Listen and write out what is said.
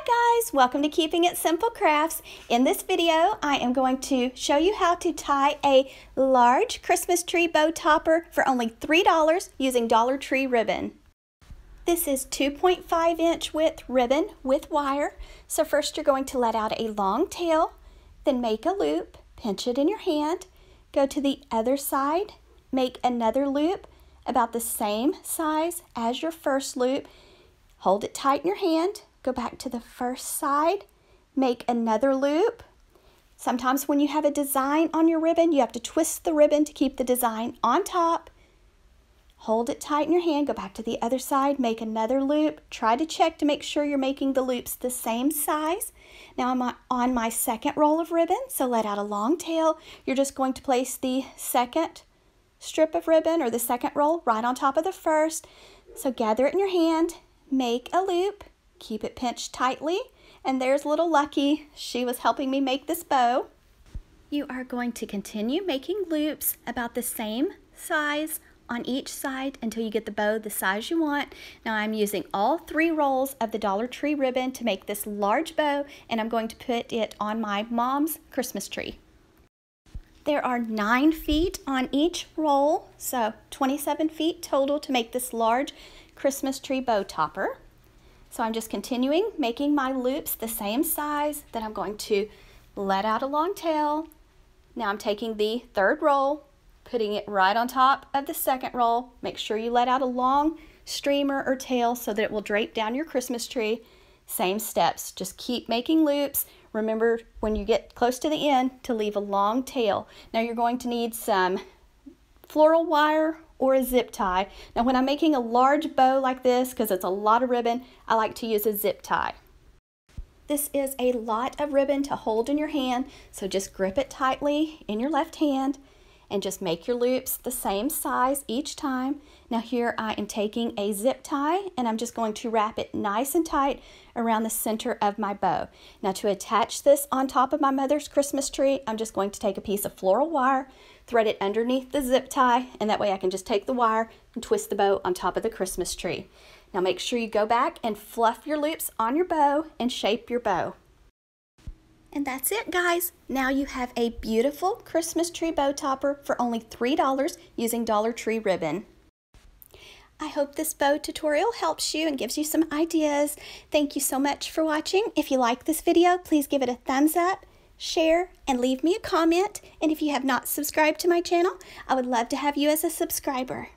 Hi guys, welcome to Keeping It Simple Crafts. In this video, I am going to show you how to tie a large Christmas tree bow topper for only $3 using Dollar Tree ribbon. This is 2.5 inch width ribbon with wire. So first you're going to let out a long tail, then make a loop, pinch it in your hand, go to the other side, make another loop about the same size as your first loop, hold it tight in your hand, go back to the first side, make another loop. Sometimes when you have a design on your ribbon, you have to twist the ribbon to keep the design on top. Hold it tight in your hand, go back to the other side, make another loop. Try to check to make sure you're making the loops the same size. Now I'm on my second roll of ribbon, so let out a long tail. You're just going to place the second strip of ribbon or the second roll right on top of the first. So gather it in your hand, make a loop. Keep it pinched tightly, and there's little Lucky. She was helping me make this bow. You are going to continue making loops about the same size on each side until you get the bow the size you want. Now I'm using all 3 rolls of the Dollar Tree ribbon to make this large bow, and I'm going to put it on my mom's Christmas tree. There are 9 feet on each roll, so 27 feet total to make this large Christmas tree bow topper. So I'm just continuing making my loops the same size. Then I'm going to let out a long tail. Now I'm taking the third roll, putting it right on top of the second roll. Make sure you let out a long streamer or tail so that it will drape down your Christmas tree. Same steps, just keep making loops. Remember when you get close to the end to leave a long tail. Now you're going to need some floral wire or a zip tie. Now when I'm making a large bow like this, because it's a lot of ribbon, I like to use a zip tie. This is a lot of ribbon to hold in your hand, so just grip it tightly in your left hand and just make your loops the same size each time. Now here I am taking a zip tie and I'm just going to wrap it nice and tight around the center of my bow. Now to attach this on top of my mother's Christmas tree, I'm just going to take a piece of floral wire, thread it underneath the zip tie, and that way I can just take the wire and twist the bow on top of the Christmas tree. Now make sure you go back and fluff your loops on your bow and shape your bow. And that's it, guys. Now you have a beautiful Christmas tree bow topper for only $3 using Dollar Tree ribbon. I hope this bow tutorial helps you and gives you some ideas. Thank you so much for watching. If you like this video, please give it a thumbs up, share, and leave me a comment. And if you have not subscribed to my channel, I would love to have you as a subscriber.